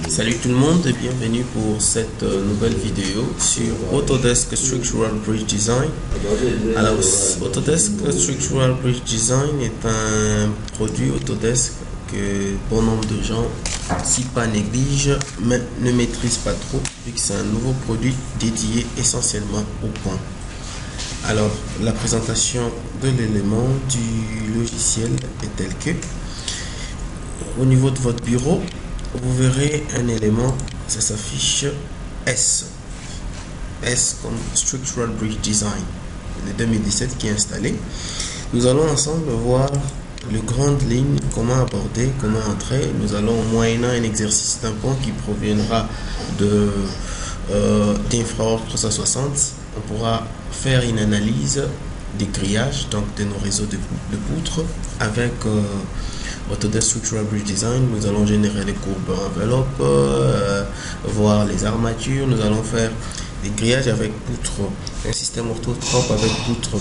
Salut tout le monde et bienvenue pour cette nouvelle vidéo sur Autodesk Structural Bridge Design. Alors, Autodesk Structural Bridge Design est un produit Autodesk que bon nombre de gens, si pas négligent, mais ne maîtrisent pas trop, vu que c'est un nouveau produit dédié essentiellement au pont. Alors, la présentation de l'élément du logiciel est telle que, au niveau de votre bureau, vous verrez un élément, ça s'affiche S. S comme Structural Bridge Design, le 2017 qui est installé. Nous allons ensemble voir les grandes lignes, comment aborder, comment entrer. Nous allons, moyennant un exercice d'un pont qui proviendra d'Infraworks 360, on pourra faire une analyse des grillages, donc de nos réseaux de poutres avec Autodesk Structural Bridge Design. Nous allons générer les courbes enveloppes, voir les armatures. Nous allons faire des grillages avec poutres, un système orthotrope avec poutres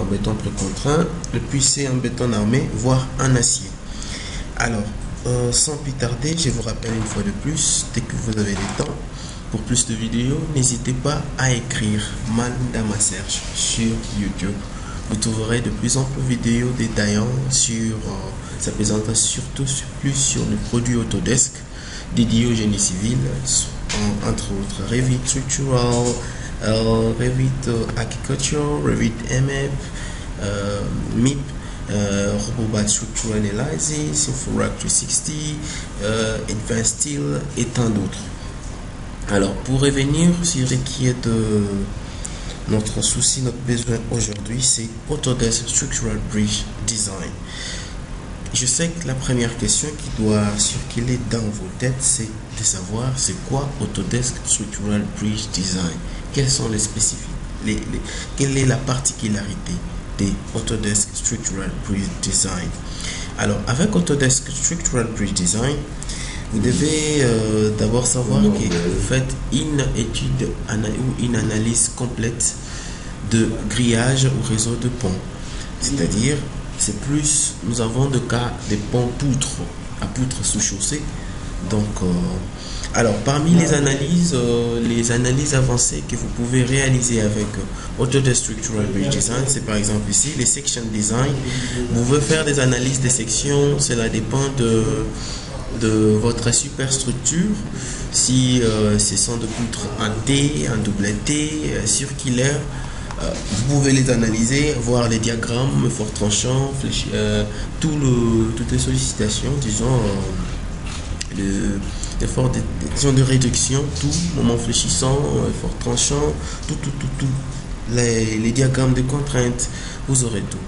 en béton précontraint, le puissé en béton armé, voire en acier. Alors, sans plus tarder, je vous rappelle une fois de plus, dès que vous avez le temps, pour plus de vidéos, n'hésitez pas à écrire Man dans ma recherche sur YouTube. Vous trouverez de plus en plus de vidéos détaillant sur sa présentation, surtout plus sur le produit Autodesk dédié au génie civil, entre autres Revit Structural, Revit Architecture, Revit MEP, MIP, Robobat Structural Analysis, InfoWorks 360, Advanced Steel et tant d'autres. Alors, pour revenir sur ce qui est de notre souci, notre besoin aujourd'hui, c'est Autodesk Structural Bridge Design. Je sais que la première question qui doit circuler dans vos têtes, c'est de savoir c'est quoi Autodesk Structural Bridge Design. Quelles sont les spécificités, quelle est la particularité de Autodesk Structural Bridge Design. Alors, avec Autodesk Structural Bridge Design, vous devez d'abord savoir que vous faites une étude ou une analyse complète de grillage ou réseau de ponts. C'est-à-dire, c'est plus, nous avons de cas des ponts poutres à poutres sous chaussée. Donc, alors parmi les analyses avancées que vous pouvez réaliser avec Autodesk Structural Bridge Design, c'est par exemple ici les section design. Vous pouvez faire des analyses des sections, cela dépend de votre superstructure, si ce sont de poutres en T, en double T, circulaires, vous pouvez les analyser, voir les diagrammes, fort tranchant, toutes les sollicitations, disons, disons de réduction, tout, moment fléchissant, fort tranchant, tout, les diagrammes de contraintes, vous aurez tout.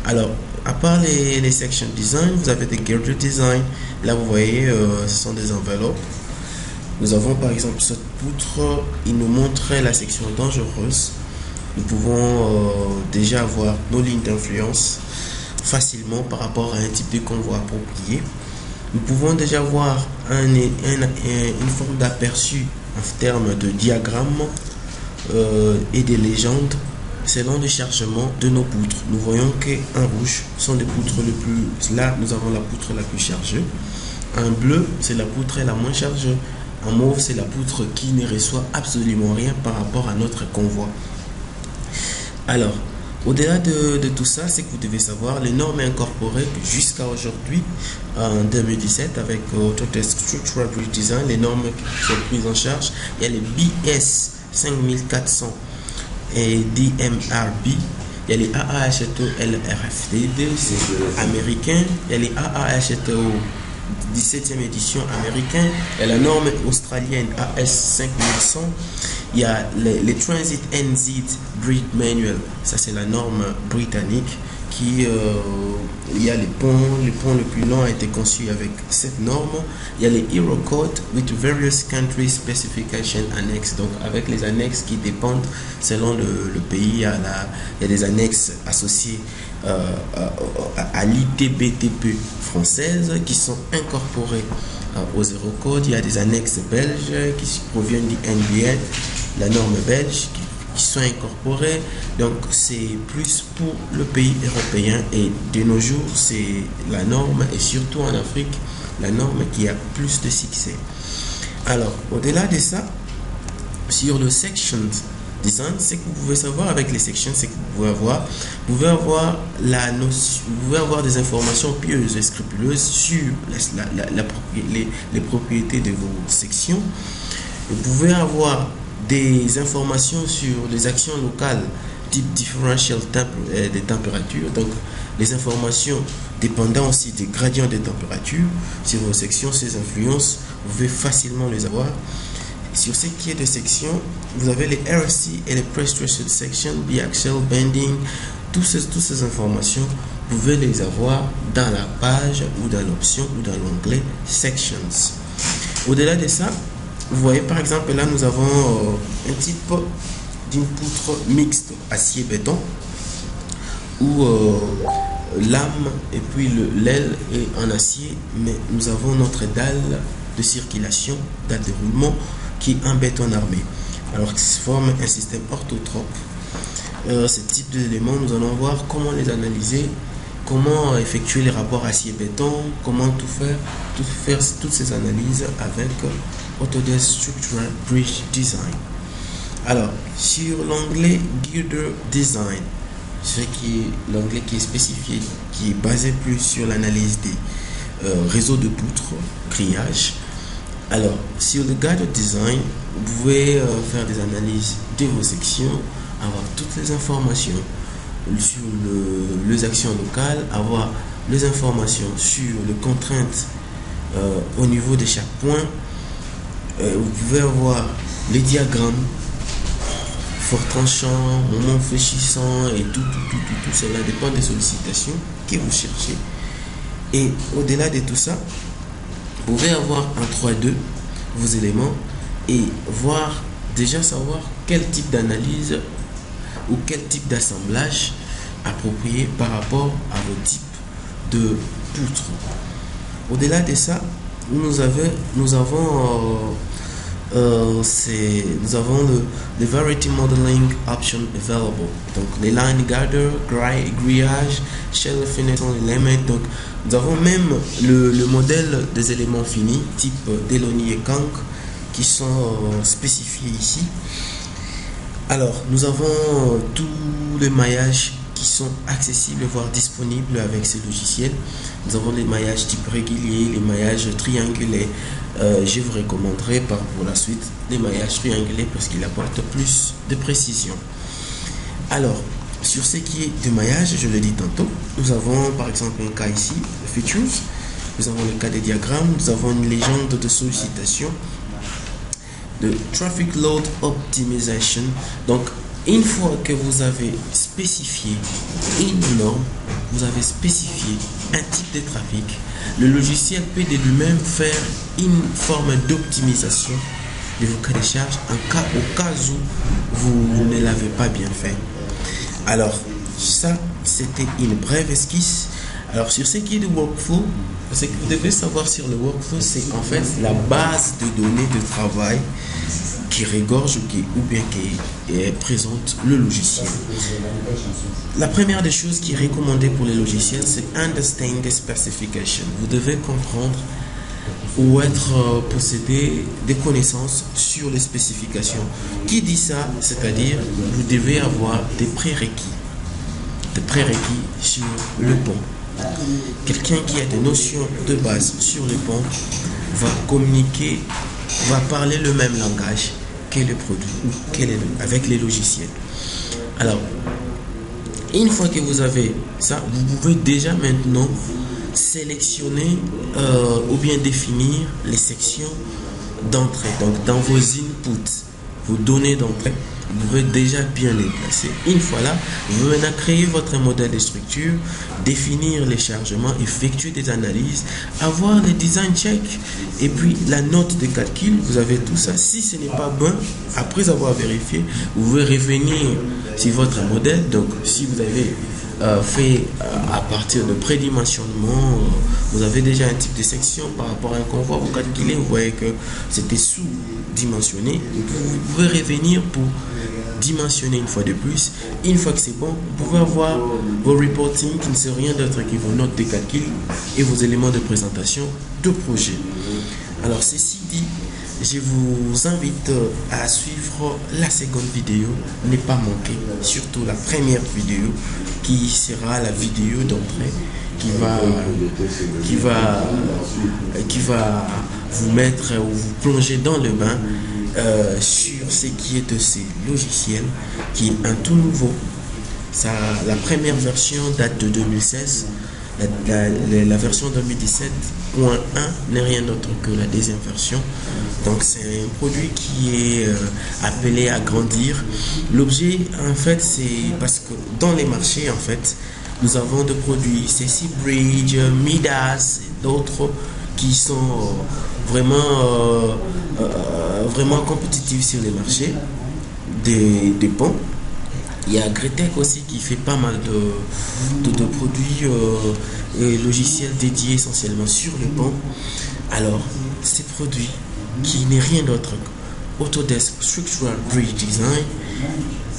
Alors, à part les section design, vous avez des girder design. Là, vous voyez, ce sont des enveloppes. Nous avons par exemple cette poutre, il nous montrait la section dangereuse. Nous pouvons déjà avoir nos lignes d'influence facilement par rapport à un type de convoi approprié. Nous pouvons déjà voir une forme d'aperçu en termes de diagrammes et des légendes selon le chargement de nos poutres. Nous voyons qu'en rouge sont les poutres les plus... Là, nous avons la poutre la plus chargée. En bleu, c'est la poutre la moins chargée. En mauve, c'est la poutre qui ne reçoit absolument rien par rapport à notre convoi. Alors, au-delà de tout ça, c'est que vous devez savoir les normes incorporées jusqu'à aujourd'hui, en 2017, avec Autodesk Structural Bridge Design, les normes qui sont prises en charge. Il y a les BS 5400 et DMRB, il y a les AAHTO LRFDD, c'est américain, il y a les AAHTO 17e édition américain, il y a la norme australienne AS 5100, il y a les Transit NZ Bridge Manual, ça c'est la norme britannique qui il y a les ponts le plus long a été conçu avec cette norme. Il y a les Eurocode with various country specification annex, donc avec les annexes qui dépendent selon le pays. Il y a des annexes associées à l'ITBTP française qui sont incorporées aux Eurocode. Il y a des annexes belges qui proviennent du NBN, la norme belge, qui sont incorporés. Donc c'est plus pour le pays européen, et de nos jours c'est la norme, et surtout en Afrique la norme qui a plus de succès. Alors, au-delà de ça, sur le section design, c'est que vous pouvez savoir avec les sections, c'est que vous pouvez avoir la notion, vous pouvez avoir des informations pieuses et scrupuleuses sur les propriétés de vos sections. Vous pouvez avoir des informations sur les actions locales type differential des températures, donc les informations dépendant aussi des gradients de température sur vos sections. Ces influences, vous pouvez facilement les avoir. Sur ce qui est de sections, vous avez les RC et les Pre-Stressed Section, Biaxial, Bending, toutes ces informations, vous pouvez les avoir dans la page ou dans l'option ou dans l'onglet Sections. Au-delà de ça, vous voyez par exemple là nous avons un type d'une poutre mixte acier-béton où l'âme et puis l'aile est en acier, mais nous avons notre dalle de circulation, dalle de roulement qui est en béton armé. Alors qui forme un système orthotrope. Ce type d'éléments, nous allons voir comment les analyser, comment effectuer les rapports acier-béton, comment toutes ces analyses avec Autodesk Structural Bridge Design. Alors, sur l'onglet Girder Design, ce qui est l'onglet qui est spécifié, qui est basé plus sur l'analyse des réseaux de poutres, grillage. Alors, sur le Girder Design, vous pouvez faire des analyses de vos sections, avoir toutes les informations sur les actions locales, avoir les informations sur les contraintes au niveau de chaque point. Vous pouvez avoir les diagrammes, fort tranchant, moment fléchissant et tout cela dépend des sollicitations que vous cherchez. Et au-delà de tout ça, vous pouvez avoir en 3D vos éléments et savoir quel type d'analyse ou quel type d'assemblage approprié par rapport à vos types de poutres. Au-delà de ça, nous avons le Variety Modeling Option Available. Donc les line gather, grillage, shell finishing element. Donc nous avons même le modèle des éléments finis type Delaunay et Kang qui sont spécifiés ici. Alors nous avons tous les maillages qui sont accessibles voire disponibles avec ces logiciels. Nous avons les maillages type régulier, les maillages triangulaires. Je vous recommanderai pour la suite les maillages triangulaires parce qu'ils apportent plus de précision. Alors, sur ce qui est du maillage, je le dis tantôt, nous avons par exemple un cas ici, features, nous avons le cas des diagrammes, nous avons une légende de sollicitation, de traffic load optimization. Donc, une fois que vous avez spécifié une norme, vous avez spécifié un type de trafic, le logiciel peut de lui-même faire une forme d'optimisation de vos cas de charge au cas où vous ne l'avez pas bien fait. Alors, ça, c'était une brève esquisse. Alors, sur ce qui est du workflow, ce que vous devez savoir sur le workflow, c'est en fait la base de données de travail qui regorge ou bien qui présente le logiciel. La première des choses qui est recommandée pour les logiciels, c'est Understand the Specification. Vous devez comprendre ou posséder des connaissances sur les spécifications. Qui dit ça? C'est-à-dire, vous devez avoir des prérequis sur le pont. Quelqu'un qui a des notions de base sur le pont va communiquer, va parler le même langage que le produit ou avec les logiciels. Alors, une fois que vous avez ça, vous pouvez déjà maintenant sélectionner ou bien définir les sections d'entrée. Donc, dans vos inputs, vos données d'entrée, vous pouvez déjà bien les placer. Une fois là, vous venez créer votre modèle de structure, définir les chargements, effectuer des analyses, avoir les design checks et puis la note de calcul. Vous avez tout ça. Si ce n'est pas bon, après avoir vérifié, vous pouvez revenir sur votre modèle. Donc, si vous avez fait à partir de prédimensionnement, vous avez déjà un type de section par rapport à un convoi, vous calculez, vous voyez que c'était sous-dimensionné. Vous pouvez revenir pour dimensionner une fois de plus. Une fois que c'est bon, vous pouvez avoir vos reporting qui ne sont rien d'autre que vos notes de calcul et vos éléments de présentation de projet. Alors ceci dit, je vous invite à suivre la seconde vidéo, ne pas manquer, surtout la première vidéo qui sera la vidéo d'entrée qui va vous mettre ou vous plonger dans le bain sur ce qui est de ces logiciels qui est un tout nouveau. La première version date de 2016. La version 2017.1 n'est rien d'autre que la deuxième version. Donc c'est un produit qui est appelé à grandir. L'objet en fait c'est parce que dans les marchés en fait nous avons des produits CC Bridge, Midas et d'autres qui sont vraiment compétitifs sur les marchés des ponts. Il y a Gretec aussi qui fait pas mal de produits et logiciels dédiés essentiellement sur le pont. Alors, ces produits qui n'est rien d'autre qu'Autodesk Structural Bridge Design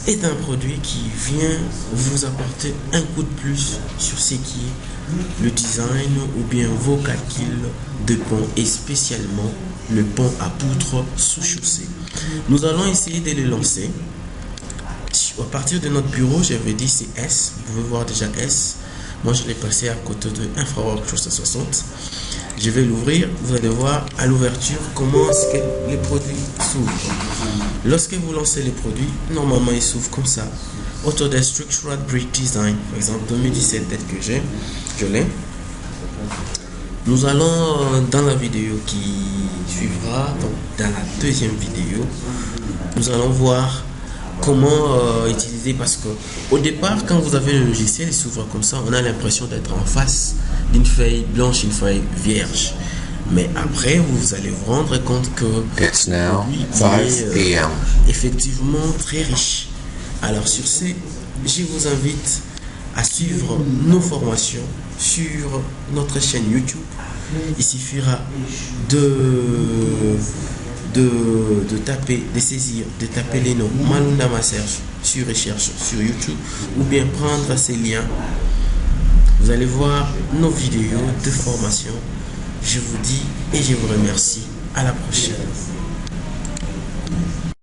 est un produit qui vient vous apporter un coup de plus sur ce qui est le design ou bien vos calculs de pont et spécialement le pont à poutre sous chaussée. Nous allons essayer de le lancer. À partir de notre bureau, j'avais dit c'est S. Vous pouvez voir déjà S. Moi, je l'ai passé à côté de InfraWorks 360. Je vais l'ouvrir. Vous allez voir à l'ouverture comment est-ce que les produits s'ouvrent. Lorsque vous lancez les produits, normalement, ils s'ouvrent comme ça. Autodesk Structural Bridge Design, par exemple 2017, peut-être que je l'ai. Nous allons dans la vidéo qui suivra, donc dans la deuxième vidéo, nous allons voir comment utiliser, parce que au départ quand vous avez le logiciel il s'ouvre comme ça, on a l'impression d'être en face d'une feuille blanche, une feuille vierge, mais après vous allez vous rendre compte que It's now 5 p.m. effectivement très riche. Alors sur ce, je vous invite à suivre nos formations sur notre chaîne YouTube. Il suffira de taper, de saisir, de taper les noms Malunda Maserge sur recherche sur YouTube ou bien prendre ces liens. Vous allez voir nos vidéos de formation. Je vous dis et je vous remercie. À la prochaine.